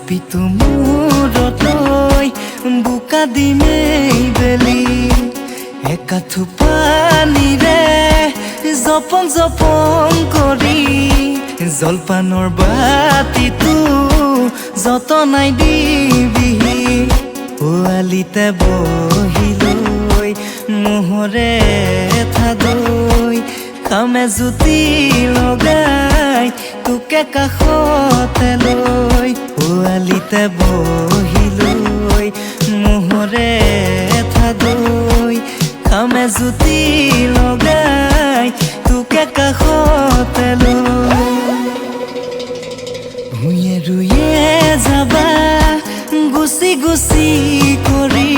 চাপিটো মূৰত লৈ বোকা দিমেই বেলি একাঠু পানীৰে জপং জপং কৰি জলপানৰ বাতিটো যতনাই দিবিহি পোৱালিতে বহি লৈ মোহৰে থাদৈ কামে জুতি লগাই তোকে কাষতে লৈ পোৱালিতে বহি লৈ মোহৰে থাদৈ কামে জুতি লগাই তোকে কাষতে লৈ ভূঞে ৰুয়ে যাবা গুচি গুচি কৰি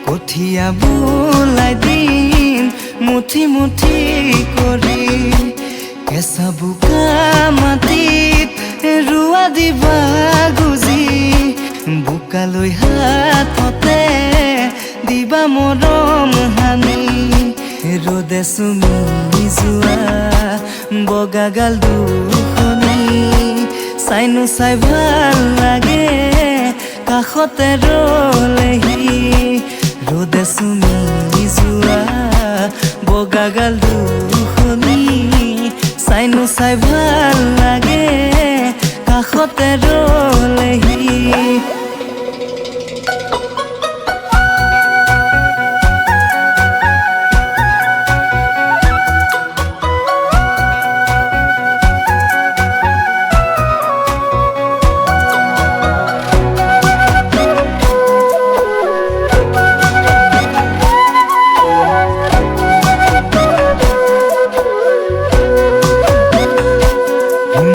কঠীয়া বোলাই দিম মুঠি মুঠি কৰি কেঁচা বোকা মাটিত ৰুৱা দিবা গুজি বোকালৈ হাততে দিবা মৰম হানি ৰ'দে চুমি যোৱা বগাগাল দুখনি চাইনো চাই ভাল লাগে কাষতে ৰলেহি ৰ'দে চুমি যোৱা বগাগাল দুখনি চাইনো চাই ভাল লাগে কাষতে